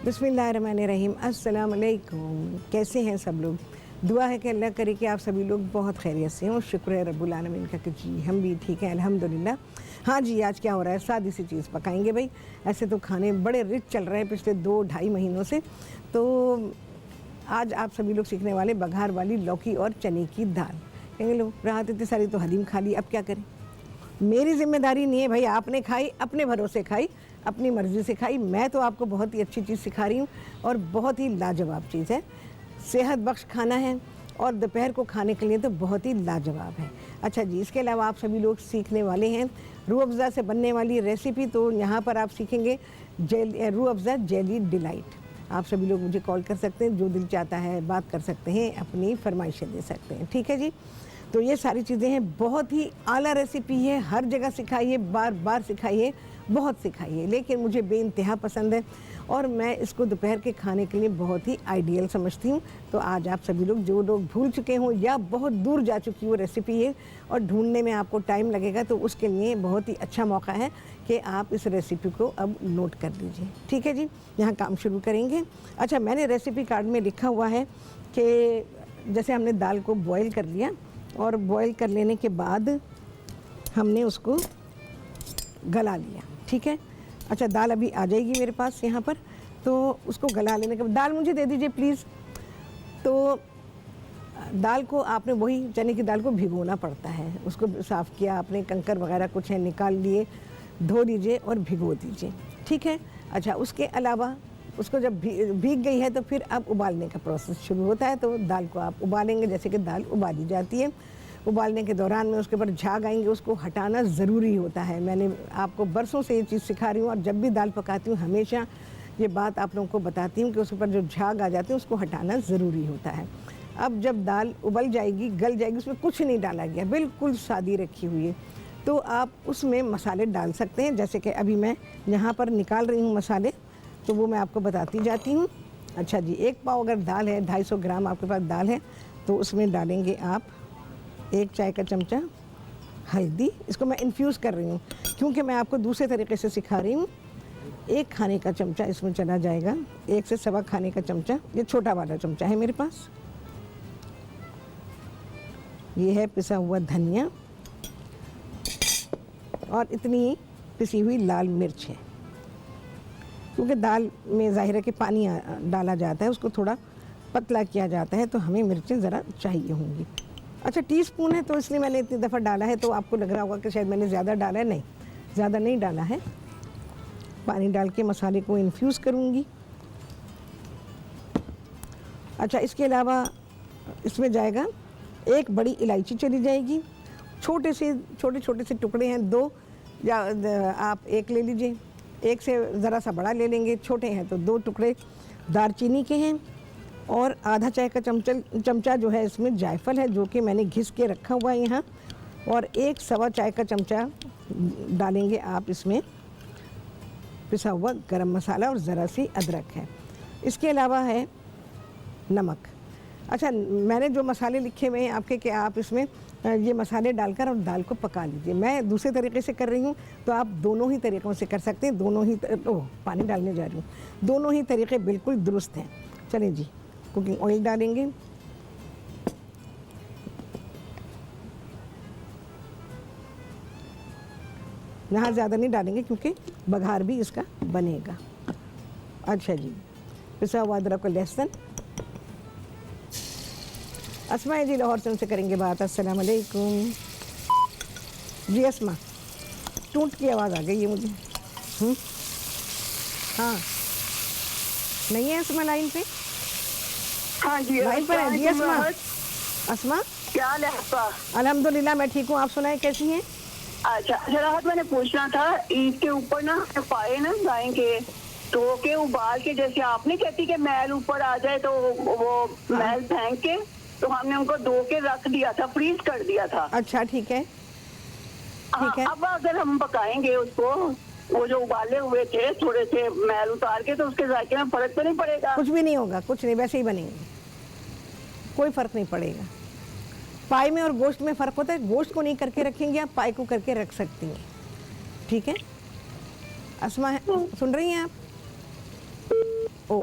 बिस्मिल्लाहिर्रहमानिर्रहीम। अस्सलाम वालेकुम। कैसे हैं सब लोग? दुआ है कि अल्लाह करे कि आप सभी लोग बहुत खैरियत से हों। शुक्र है रब्बुल आलमीन का कि जी हम भी ठीक हैं अल्हम्दुलिल्लाह। हाँ जी, आज क्या हो रहा है? सादी सी चीज़ पकाएंगे भाई। ऐसे तो खाने बड़े रिच चल रहे हैं पिछले 2-2.5 महीनों से। तो आज आप सभी लोग सीखने वाले बघार वाली लौकी और चने की दाल। कहेंगे लो राहत इतनी सारी तो हदीम खा ली, अब क्या करें? मेरी जिम्मेदारी नहीं है भाई, आपने खाई अपने भरोसे खाई, अपनी मर्ज़ी से खाई। मैं तो आपको बहुत ही अच्छी चीज़ सिखा रही हूँ और बहुत ही लाजवाब चीज़ है। सेहत बख्श खाना है और दोपहर को खाने के लिए तो बहुत ही लाजवाब है। अच्छा जी, इसके अलावा आप सभी लोग सीखने वाले हैं रूह अफ़ज़ा से बनने वाली रेसिपी। तो यहाँ पर आप सीखेंगे रूह अफ़ज़ा जेली डिलाइट। आप सभी लोग मुझे कॉल कर सकते हैं, जो दिल चाहता है बात कर सकते हैं, अपनी फरमाइशें दे सकते हैं। ठीक है जी। तो ये सारी चीज़ें हैं, बहुत ही आला रेसिपी है, हर जगह सिखाइए, बार बार सिखाइए, बहुत सिखाइए, लेकिन मुझे बेइंतहा पसंद है और मैं इसको दोपहर के खाने के लिए बहुत ही आइडियल समझती हूँ। तो आज आप सभी लोग, जो लोग भूल चुके हों या बहुत दूर जा चुकी वो रेसिपी है और ढूंढने में आपको टाइम लगेगा, तो उसके लिए बहुत ही अच्छा मौका है कि आप इस रेसिपी को अब नोट कर लीजिए। ठीक है जी, यहाँ काम शुरू करेंगे। अच्छा, मैंने रेसिपी कार्ड में लिखा हुआ है कि जैसे हमने दाल को बॉयल कर लिया और बॉयल कर लेने के बाद हमने उसको गला लिया। ठीक है। अच्छा, दाल अभी आ जाएगी मेरे पास यहाँ पर, तो उसको गला लेने के बाद दाल मुझे दे दीजिए प्लीज़। तो दाल को आपने वही चने की दाल को भिगोना पड़ता है। उसको साफ़ किया आपने, कंकर वगैरह कुछ है निकाल लिए, धो दीजिए और भिगो दीजिए। ठीक है। अच्छा, उसके अलावा उसको जब भीग गई है तो फिर अब उबालने का प्रोसेस शुरू होता है। तो दाल को आप उबालेंगे जैसे कि दाल उबाली जाती है। उबालने के दौरान में उसके ऊपर झाग आएंगे, उसको हटाना ज़रूरी होता है। मैंने आपको बरसों से ये चीज़ सिखा रही हूँ और जब भी दाल पकाती हूँ हमेशा ये बात आप लोगों को बताती हूँ कि उसके ऊपर जो झाग आ जाते हैं उसको हटाना ज़रूरी होता है। अब जब दाल उबल जाएगी, गल जाएगी, उसमें कुछ नहीं डाला गया, बिल्कुल सादी रखी हुई है, तो आप उसमें मसाले डाल सकते हैं। जैसे कि अभी मैं यहाँ पर निकाल रही हूँ मसाले, तो वो मैं आपको बताती जाती हूँ। अच्छा जी, 1 पाव अगर दाल है, 250 ग्राम आपके पास दाल है, तो उसमें डालेंगे आप 1 चाय का चमचा हल्दी। इसको मैं इन्फ्यूज़ कर रही हूँ क्योंकि मैं आपको दूसरे तरीके से सिखा रही हूँ। 1 खाने का चमचा इसमें चला जाएगा, 1 से सवा खाने का चमचा, ये छोटा वाला चमचा है मेरे पास। ये है पिसा हुआ धनिया और इतनी पिसी हुई लाल मिर्च है। क्योंकि दाल में ज़ाहिर है कि पानी डाला जाता है, उसको थोड़ा पतला किया जाता है, तो हमें मिर्चें ज़रा चाहिए होंगी। अच्छा, टीस्पून है तो इसलिए मैंने इतनी दफ़ा डाला है, तो आपको लग रहा होगा कि शायद मैंने ज़्यादा डाला है। नहीं, ज़्यादा नहीं डाला है। पानी डाल के मसाले को इन्फ्यूज़ करूँगी। अच्छा, इसके अलावा इसमें जाएगा 1 बड़ी इलायची चली जाएगी। छोटे छोटे से टुकड़े हैं, 2 या आप 1 ले लीजिए, 1 से ज़रा सा बड़ा ले लेंगे, छोटे हैं तो 2 टुकड़े दालचीनी के हैं और आधा चाय का चमचा जो है इसमें जायफल है, जो कि मैंने घिस के रखा हुआ है यहाँ, और 1 सवा चाय का चमचा डालेंगे आप इसमें पिसा हुआ गरम मसाला और ज़रा सी अदरक है। इसके अलावा है नमक। अच्छा, मैंने जो मसाले लिखे हुए हैं आपके कि आप इसमें ये मसाले डालकर और दाल को पका लीजिए। मैं दूसरे तरीके से कर रही हूँ, तो आप दोनों ही तरीक़ों से कर सकते हैं। दोनों ही पानी डालने जा रही हूँ, दोनों ही तरीक़े बिल्कुल दुरुस्त हैं। चलें जी, कुकिंग ऑयल डालेंगे। यहाँ ज़्यादा नहीं डालेंगे क्योंकि बघार भी इसका बनेगा। अच्छा जी, पिसा हुआ अदरक और लहसुन। अस्मा जी लाहौर से उनसे करेंगे बात। अस्सलाम वालेकुम जी। अस्मा, टूट की आवाज़ आ गई है मुझे। हाँ, नहीं है अस्मा लाइन पे? हाँ जी, लाइन पर है जी अस्मा। अस्मा, क्या हाल है आपका? अल्हम्दुलिल्लाह मैं ठीक हूँ, आप सुनाएं कैसी हैं? अच्छा, राहत मैंने पूछना था, ईद के ऊपर ना पाए ना गाय के, तो के उबाल के, जैसे आपने कहती कि मैल ऊपर आ जाए तो वो मैल फेंक के, तो हमने उनको धो के रख दिया था, फ्रीज कर दिया था। अच्छा, ठीक है। ठीक है। अब अगर हम पकाएंगे उसको, वो जो उबाले हुए थे थोड़े से मैल उतार के, तो उसके जायके में फर्क तो नहीं पड़ेगा? कुछ भी नहीं होगा, कुछ नहीं, वैसे ही बनेंगे, कोई फ़र्क नहीं पड़ेगा। पाई में और गोश्त में फ़र्क होता है। गोश्त को नहीं करके रखेंगे आप, पाई को करके रख सकती हैं। ठीक है अस्मा, सुन रही हैं आप? ओ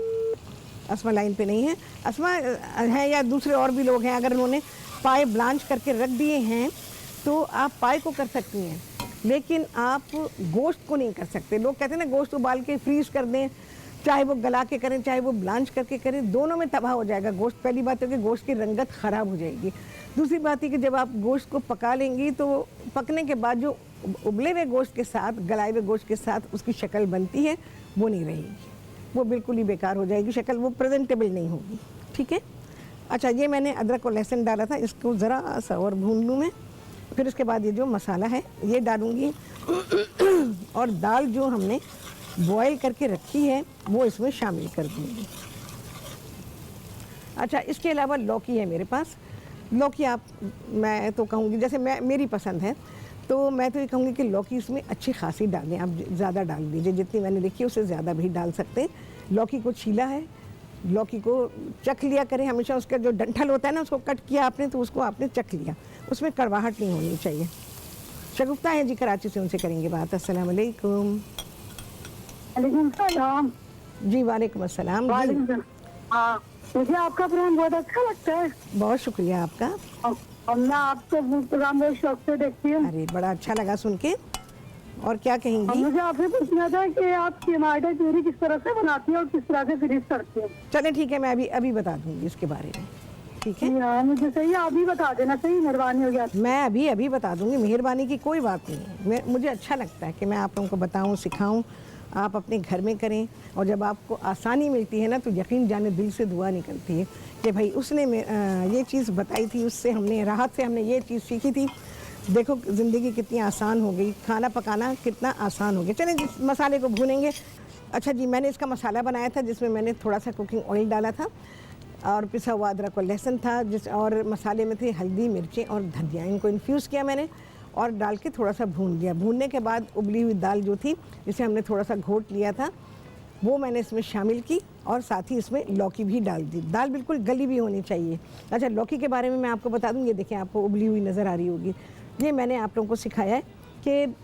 अस्मा लाइन पे नहीं है, अस्मा है या दूसरे और भी लोग हैं, अगर उन्होंने पाए ब्लांच करके रख दिए हैं तो आप पाए को कर सकती हैं, लेकिन आप गोश्त को नहीं कर सकते। लोग कहते हैं ना गोश्त उबाल के फ्रीज कर दें, चाहे वो गला के करें चाहे वो ब्लांच करके करें, दोनों में तबाह हो जाएगा गोश्त। पहली बात है कि गोश्त की रंगत ख़राब हो जाएगी। दूसरी बात है कि जब आप गोश्त को पका लेंगी तो पकने के बाद जो उबले हुए गोश्त के साथ, गलाए हुए गोश्त के साथ उसकी शक्ल बनती है वो नहीं रहेगी, वो बिल्कुल ही बेकार हो जाएगी शक्ल, वो प्रेजेंटेबल नहीं होगी। ठीक है। अच्छा, ये मैंने अदरक और लहसुन डाला था, इसको ज़रा सा और भून लूँ मैं। फिर उसके बाद ये जो मसाला है ये डालूँगी और दाल जो हमने बॉयल करके रखी है वो इसमें शामिल कर दूँगी। अच्छा, इसके अलावा लौकी है मेरे पास। लौकी आप, मैं तो कहूँगी जैसे मेरी पसंद है, तो मैं तो ये कहूँगी कि लौकी इसमें अच्छी खासी डालें, आप ज़्यादा डाल दीजिए, जितनी मैंने देखी है उससे ज़्यादा भी डाल सकते हैं। लौकी को छीला है, लौकी को चख लिया करें हमेशा, उसका जो डंठल होता है ना उसको कट किया आपने तो उसको आपने चख लिया, उसमें कड़वाहट नहीं होनी चाहिए। शगुफ्ता है जी कराची से, उनसे करेंगे बात। अस्सलाम वालेकुम। वालेकुम सलाम। जी वालेकुम अस्सलाम। वालेकुम सलाम। हाँ, मुझे आपका प्रोग्राम बहुत अच्छा लगता है। बहुत शुक्रिया आपका। और मैं आपको प्रोग्राम बहुत शौक से देखती हूँ। अरे बड़ा अच्छा लगा सुन के। और क्या कहेंगी? मुझे आपसे पूछना था कि आप टमाटर प्यूरी किस तरह से बनाती हैं और किस तरह से फ्रीज करती हैं? चले ठीक है, मैं अभी बता दूंगी इसके बारे में। ठीक है, हाँ, मुझे सही अभी बता देना, सही मेहरबानी हो गया। मैं अभी बता दूंगी, मेहरबानी की कोई बात नहीं है। मुझे अच्छा लगता है कि मैं आप लोगों को बताऊं, सिखाऊं, आप अपने घर में करें। और जब आपको आसानी मिलती है ना तो यकीन जाने दिल से दुआ निकलती है कि भाई उसने ये चीज़ बताई थी, उससे हमने राहत से हमने ये चीज़ सीखी थी। देखो ज़िंदगी कितनी आसान हो गई, खाना पकाना कितना आसान हो गया। चलें जिस मसाले को भूनेंगे। अच्छा जी, मैंने इसका मसाला बनाया था जिसमें मैंने थोड़ा सा कुकिंग ऑयल डाला था और पिसा हुआ अदरक और लहसुन था, और मसाले में थे हल्दी, मिर्चें और धनिया। इनको इन्फ्यूज़ किया मैंने और डाल के थोड़ा सा भून लिया। भूनने के बाद उबली हुई दाल जो थी जिसे हमने थोड़ा सा घोट लिया था वो मैंने इसमें शामिल की और साथ ही इसमें लौकी भी डाल दी। दाल बिल्कुल गली भी होनी चाहिए। अच्छा, लौकी के बारे में मैं आपको बता दूँ, ये देखें आपको उबली हुई नज़र आ रही होगी। ये मैंने आप लोगों को सिखाया है कि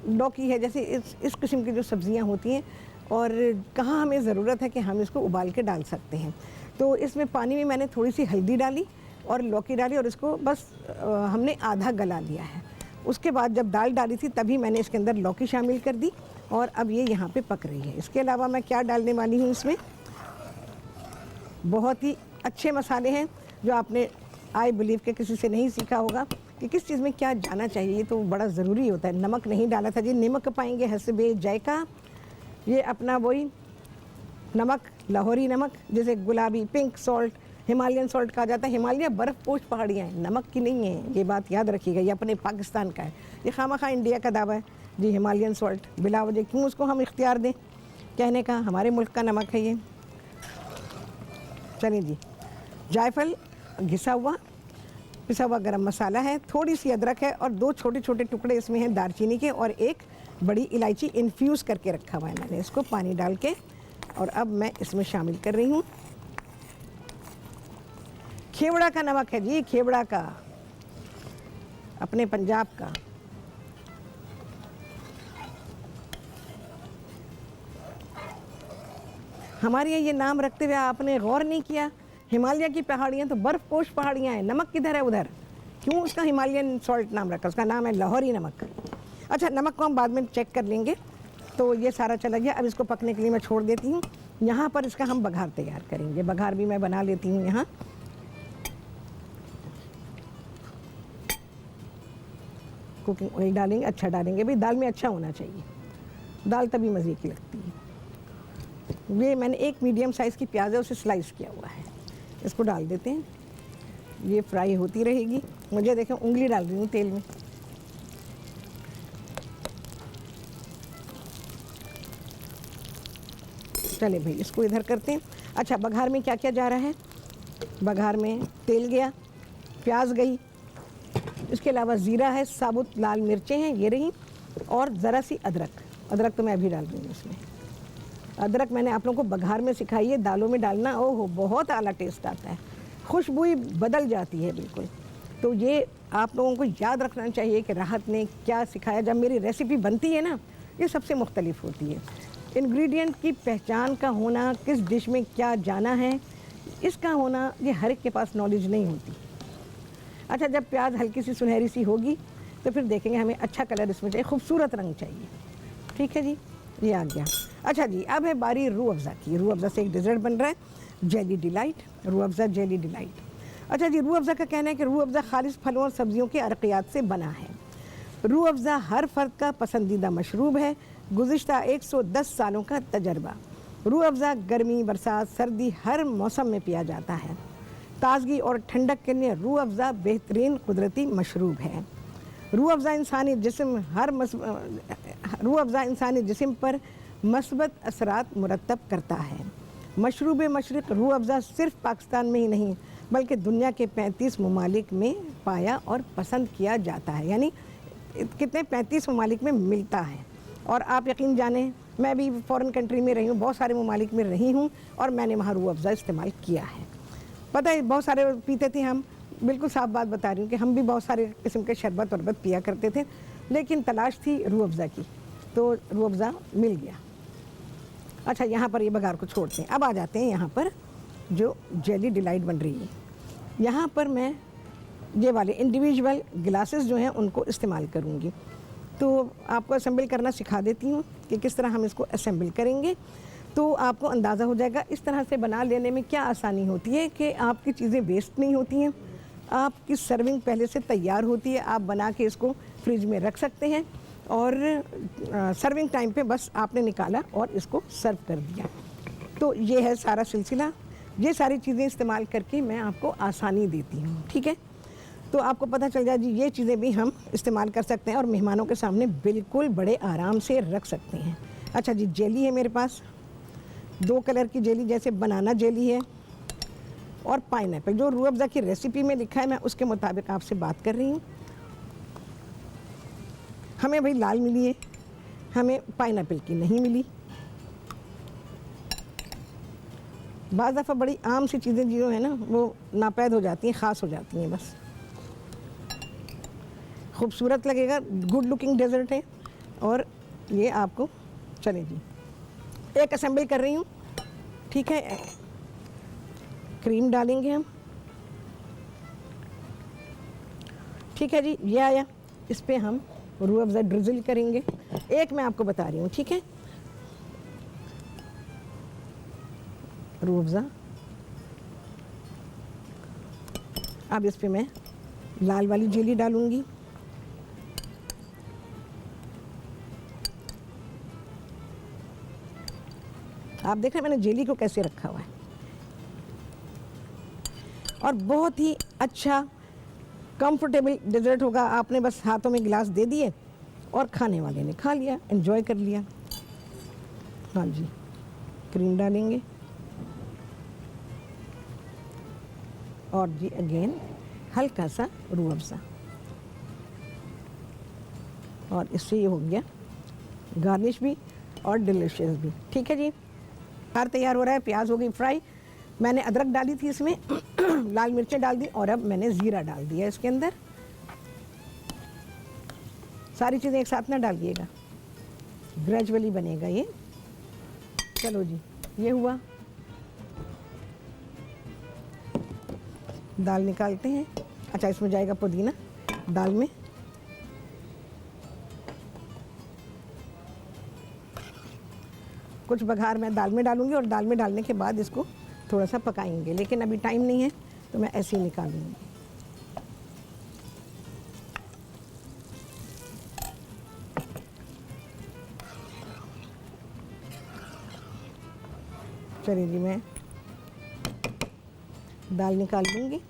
लौकी है, जैसे इस किस्म की जो सब्ज़ियाँ होती हैं और कहाँ हमें ज़रूरत है कि हम इसको उबाल के डाल सकते हैं। तो इसमें पानी में मैंने थोड़ी सी हल्दी डाली और लौकी डाली और इसको बस हमने आधा गला लिया है। उसके बाद जब दाल डाली थी तभी मैंने इसके अंदर लौकी शामिल कर दी और अब ये यहाँ पे पक रही है। इसके अलावा मैं क्या डालने वाली हूँ इसमें, बहुत ही अच्छे मसाले हैं जो आपने आई बिलीव के किसी से नहीं सीखा होगा कि किस चीज़ में क्या जाना चाहिए, ये तो बड़ा ज़रूरी होता है। नमक नहीं डाला था जी, नमक पाएंगे हसबे जायका, ये अपना वही नमक, लाहौरी नमक, जैसे गुलाबी पिंक सॉल्ट, हिमालयन सॉल्ट कहा जाता है। हिमालय बर्फ़पोश पहाड़ियाँ हैं, नमक की नहीं है, ये बात याद रखिएगा। ये अपने पाकिस्तान का है, ये खामखा इंडिया का दावा है जी। हिमालयन सॉल्ट बिला वजह क्यों उसको हम इख्तियार दें कहने का, हमारे मुल्क का नमक है ये। चलिए जी, जायफल घिसा हुआ पिसा हुआ गरम मसाला है, थोड़ी सी अदरक है और 2 छोटे छोटे टुकड़े इसमें हैं दालचीनी के और 1 बड़ी इलायची इन्फ्यूज़ करके रखा हुआ है मैंने इसको पानी डाल के। और अब मैं इसमें शामिल कर रही हूँ खेवड़ा का नमक है जी, खेवड़ा का, अपने पंजाब का। हमारे यहाँ ये नाम रखते हुए आपने गौर नहीं किया, हिमालय की पहाड़ियाँ तो बर्फ़पोश पहाड़ियाँ हैं, नमक किधर है उधर, क्यों उसका हिमालयन सॉल्ट नाम रखा, उसका नाम है लाहौरी नमक। अच्छा, नमक को हम बाद में चेक कर लेंगे। तो ये सारा चला गया, अब इसको पकने के लिए मैं छोड़ देती हूँ। यहाँ पर इसका हम बघार तैयार करेंगे, बघार भी मैं बना लेती हूँ। यहाँ कुकिंग ऑयल डालेंगे, अच्छा डालेंगे भाई, दाल में अच्छा होना चाहिए, दाल तभी मज़े की लगती है। ये मैंने 1 मीडियम साइज़ की प्याज है उसे स्लाइस किया हुआ है, इसको डाल देते हैं। ये फ्राई होती रहेगी। मुझे देखें उंगली डाल रही हूँ तेल में। चले भाई, इसको इधर करते हैं। अच्छा, बघार में क्या क्या जा रहा है, बघार में तेल गया, प्याज गई, इसके अलावा ज़ीरा है, साबुत लाल मिर्चें हैं ये रही, और ज़रा सी अदरक तो मैं अभी डाल दूँगी इसमें। अदरक मैंने आप लोगों को बघार में सिखाई है, दालों में डालना, ओहो बहुत आला टेस्ट आता है, खुशबू ही बदल जाती है बिल्कुल। तो ये आप लोगों को याद रखना चाहिए कि राहत ने क्या सिखाया। जब मेरी रेसिपी बनती है ना, ये सबसे मुख्तलिफ होती है। इंग्रेडिएंट की पहचान का होना, किस डिश में क्या जाना है, इसका होना, ये हर एक के पास नॉलेज नहीं होती। अच्छा, जब प्याज हल्की सी सुनहरी सी होगी तो फिर देखेंगे हमें अच्छा कलर इसमें चाहिए, खूबसूरत रंग चाहिए। ठीक है जी, ये आ गया। अच्छा जी, अब है बारी रूह अफ़ज़ा की। रूह अफ़ज़ा से एक डिज़र्ट बन रहा है, jelly delight, Rooh Afza jelly delight. अच्छा जी, रूह अफ़ज़ा का कहना है कि रूह अफ़ज़ा खालिस फलों और सब्जियों के अरक़ियात से बना है। रूह अफ़ज़ा हर फ़र्द का पसंदीदा मशरूब है, गुज़िश्ता 110 सालों का तजर्बा। रूह अफ़ज़ा गर्मी, बरसात, सर्दी हर मौसम में पिया जाता है। ताज़गी और ठंडक के लिए रूह अफ़ज़ा बेहतरीन कुदरती मशरूब है। रूह अफ़ज़ा इंसानी जिस्म पर मस्बत असरात मुरतब करता है। मशरूब मशरिक़ रूह अफ़ज़ा सिर्फ़ पाकिस्तान में ही नहीं बल्कि दुनिया के 35 ममालिक में पाया और पसंद किया जाता है। यानी कितने 35 ममालिक में मिलता है। और आप यकीन जानें, मैं भी फ़ॉरेन कंट्री में रही हूँ, बहुत सारे ममालिक में रही हूँ और मैंने वहाँ रूह अफ़ज़ा इस्तेमाल किया है। पता है, बहुत सारे पीते थे हम, बिल्कुल साफ बात बता रही हूँ कि हम भी बहुत सारे किस्म के शरबत वरबत पिया करते थे, लेकिन तलाश थी रूह अफ़ज़ा की, तो रूह अफ़ज़ा मिल गया। अच्छा, यहाँ पर ये बघार को छोड़ते हैं। अब आ जाते हैं यहाँ पर जो जेली डिलाइट बन रही है। यहाँ पर मैं ये वाले इंडिविजुअल गिलासेस जो हैं उनको इस्तेमाल करूँगी। तो आपको असेंबल करना सिखा देती हूँ कि किस तरह हम इसको असेंबल करेंगे, तो आपको अंदाज़ा हो जाएगा। इस तरह से बना लेने में क्या आसानी होती है कि आपकी चीज़ें वेस्ट नहीं होती हैं, आपकी सर्विंग पहले से तैयार होती है, आप बना के इसको फ्रिज में रख सकते हैं और सर्विंग टाइम पे बस आपने निकाला और इसको सर्व कर दिया। तो ये है सारा सिलसिला। ये सारी चीज़ें इस्तेमाल करके मैं आपको आसानी देती हूँ। ठीक है, तो आपको पता चल जाए जी, ये चीज़ें भी हम इस्तेमाल कर सकते हैं और मेहमानों के सामने बिल्कुल बड़े आराम से रख सकते हैं। अच्छा जी, जेली है मेरे पास 2 कलर की जेली, जैसे बनाना जेली है और पाइनएप्पल। जो रूह अफ़ज़ा की रेसिपी में लिखा है मैं उसके मुताबिक आपसे बात कर रही हूँ। हमें भाई लाल मिली है, हमें पाइनएप्पल की नहीं मिली। बाज़ दफ़ा बड़ी आम सी चीज़ें जो है ना वो नापैद हो जाती हैं, ख़ास हो जाती हैं। बस खूबसूरत लगेगा, गुड लुकिंग डेज़र्ट है। और ये आपको, चले जी, एक असेंबल कर रही हूँ। ठीक है, क्रीम डालेंगे हम। ठीक है जी, ये आया, इस पर हम रूह अफ़ज़ा ड्रिज़ल करेंगे। एक मैं आपको बता रही हूँ, ठीक है, रूह अफ़ज़ा। अब इस पर मैं लाल वाली जेली डालूँगी। आप देख रहे हैं मैंने जेली को कैसे रखा हुआ है, और बहुत ही अच्छा कंफर्टेबल डेजर्ट होगा। आपने बस हाथों में गिलास दे दिए और खाने वाले ने खा लिया, एंजॉय कर लिया। हाँ जी, क्रीम डालेंगे और जी अगेन हल्का सा रूह अफ़ज़ा, और इससे ये हो गया गार्निश भी और डिलीशियस भी। ठीक है जी, खार तैयार हो रहा है। प्याज हो गई फ्राई, मैंने अदरक डाली थी इसमें लाल मिर्चें डाल दी और अब मैंने ज़ीरा डाल दिया इसके अंदर। सारी चीज़ें एक साथ ना डालिएगा, ग्रेजुअली बनेगा ये। चलो जी, ये हुआ। दाल निकालते हैं। अच्छा, इसमें जाएगा पुदीना दाल में। कुछ बघार मैं दाल में डालूंगी और दाल में डालने के बाद इसको थोड़ा सा पकाएंगे, लेकिन अभी टाइम नहीं है तो मैं ऐसे ही निकालूंगी। चलिए जी, मैं दाल निकाल लूँगी।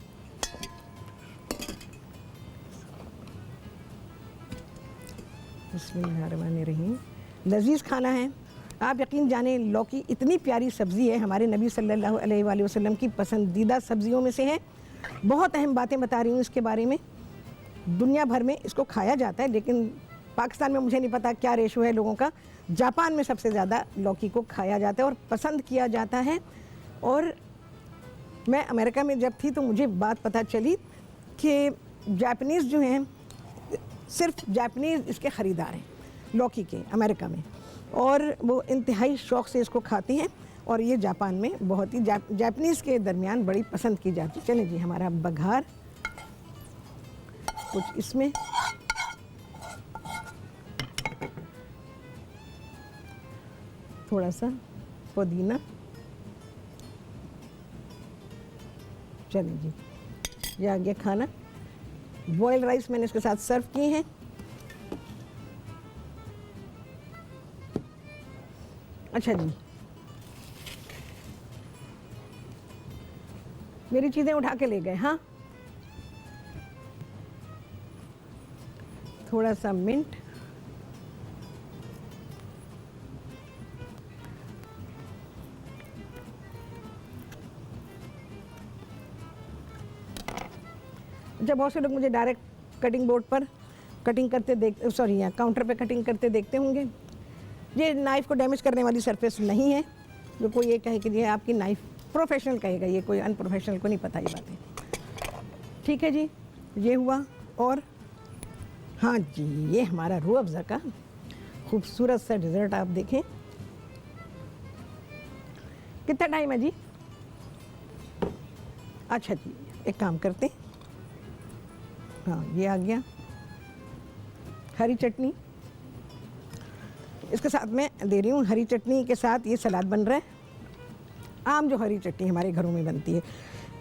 बिस्मिल्लाहिर्रहमानिर्रहीम। लजीज़ खाना है। आप यकीन जाने, लौकी इतनी प्यारी सब्ज़ी है, हमारे नबी सल्लल्लाहु अलैहि वसल्लम की पसंदीदा सब्ज़ियों में से है। बहुत अहम बातें बता रही हूँ इसके बारे में। दुनिया भर में इसको खाया जाता है, लेकिन पाकिस्तान में मुझे नहीं पता क्या रेशो है लोगों का। जापान में सबसे ज़्यादा लौकी को खाया जाता है और पसंद किया जाता है। और मैं अमेरिका में जब थी तो मुझे बात पता चली कि जापानीज़ जो हैं, सिर्फ जापानीज़ इसके ख़रीदार हैं लौकी के अमेरिका में। और वो इंतहाई शौक़ से इसको खाती हैं और ये जापान में बहुत ही जापानीज़ के दरमियान बड़ी पसंद की जाती है। चलिए जी, हमारा बघार कुछ इसमें, थोड़ा सा पुदीना, चलिए जी, ये आ गया खाना। बॉयल राइस मैंने इसके साथ सर्व किए हैं। अच्छा जी, मेरी चीज़ें उठा के ले गए। हाँ, थोड़ा सा मिंट, जब बहुत से लोग मुझे डायरेक्ट कटिंग बोर्ड पर कटिंग करते यहाँ काउंटर पे कटिंग करते देखते होंगे। ये नाइफ़ को डैमेज करने वाली सरफेस नहीं है, जो कोई ये कहे कि ये आपकी नाइफ़, प्रोफेशनल कहेगा, ये कोई अनप्रोफेशनल को नहीं पता ये बातें। ठीक है जी, ये हुआ। और हाँ जी, ये हमारा रूह अफ़ज़ा का खूबसूरत सा डिज़र्ट आप देखें। कितना टाइम है जी? अच्छा जी, एक काम करते हैं, हाँ ये आ गया हरी चटनी, इसके साथ मैं दे रही हूँ। हरी चटनी के साथ ये सलाद बन रहा है, आम जो हरी चटनी हमारे घरों में बनती है।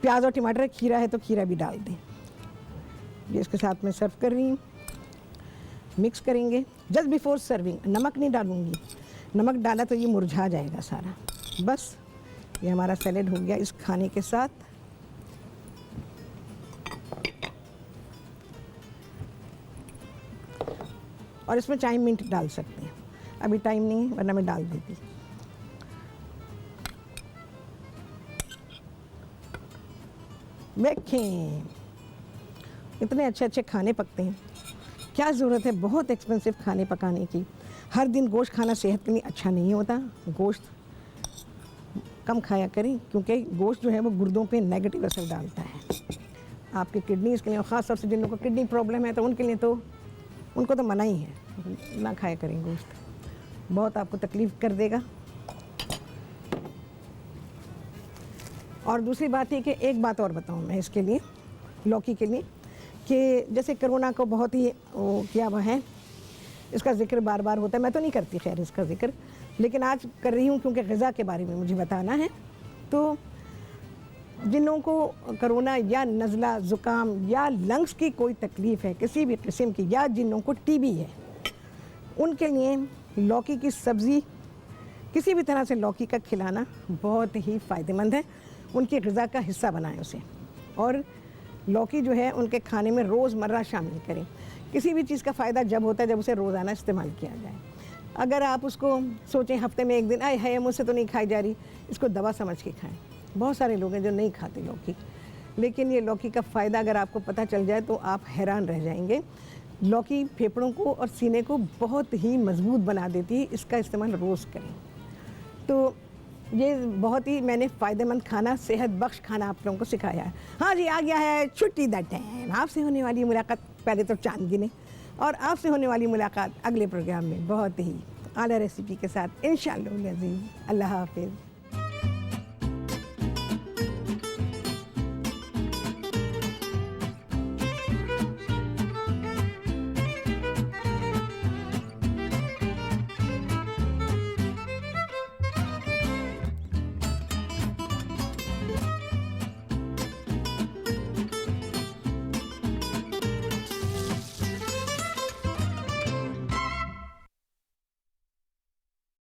प्याज और टमाटर, खीरा है तो खीरा भी डाल दें। ये इसके साथ मैं सर्व कर रही हूँ। मिक्स करेंगे। जस्ट बिफोर सर्विंग नमक नहीं डालूँगी, नमक डाला तो ये मुरझा जाएगा सारा। बस ये हमारा सैलेड हो गया इस खाने के साथ। और इसमें चाहे मिंट डाल सकते हैं, अभी टाइम नहीं है वरना मैं डाल देती। देखें इतने अच्छे अच्छे खाने पकते हैं, क्या ज़रूरत है बहुत एक्सपेंसिव खाने पकाने की। हर दिन गोश्त खाना सेहत के लिए अच्छा नहीं होता, गोश्त कम खाया करें, क्योंकि गोश्त जो है वो गुर्दों पे नेगेटिव असर डालता है। आपकी किडनीज़ के लिए, ख़ास तौर से जिन लोगों को किडनी प्रॉब्लम है तो उनके लिए तो उनको तो मना ही है, ना खाया करें गोश्त, बहुत आपको तकलीफ़ कर देगा। और दूसरी बात ये कि एक बात और बताऊँ मैं इसके लिए, लौकी के लिए, कि जैसे कोरोना को बहुत ही क्या वह है, इसका जिक्र बार बार होता है, मैं तो नहीं करती खैर इसका जिक्र, लेकिन आज कर रही हूँ क्योंकि ग़िज़ा के बारे में मुझे बताना है। तो जिन लोगों को कोरोना या नज़ला, ज़ुकाम या लंग्स की कोई तकलीफ़ है किसी भी किस्म की, या जिन लोगों को टीबी है, उनके लिए लौकी की सब्ज़ी, किसी भी तरह से लौकी का खिलाना बहुत ही फ़ायदेमंद है। उनकी ग़िज़ा का हिस्सा बनाएं उसे, और लौकी जो है उनके खाने में रोज़मर्रा शामिल करें। किसी भी चीज़ का फ़ायदा जब होता है जब उसे रोज़ाना इस्तेमाल किया जाए। अगर आप उसको सोचें हफ्ते में एक दिन, आए है मुझसे तो नहीं खाई जा रही, इसको दवा समझ के खाएं। बहुत सारे लोग हैं जो नहीं खाते लौकी, लेकिन ये लौकी का फ़ायदा अगर आपको पता चल जाए तो आप हैरान रह जाएंगे। लौकी फेफड़ों को और सीने को बहुत ही मजबूत बना देती है, इसका इस्तेमाल रोज़ करें। तो ये बहुत ही मैंने फ़ायदेमंद खाना, सेहत बख्श खाना आप लोगों को सिखाया है। हाँ जी, आ गया है छुट्टी दा टाइम। आपसे होने वाली मुलाकात, पहले तो चांद गिने, और आपसे होने वाली मुलाकात अगले प्रोग्राम में बहुत ही आला रेसिपी के साथ इंशाअल्लाह अज़ीज़। अल्लाह हाफ़िज़।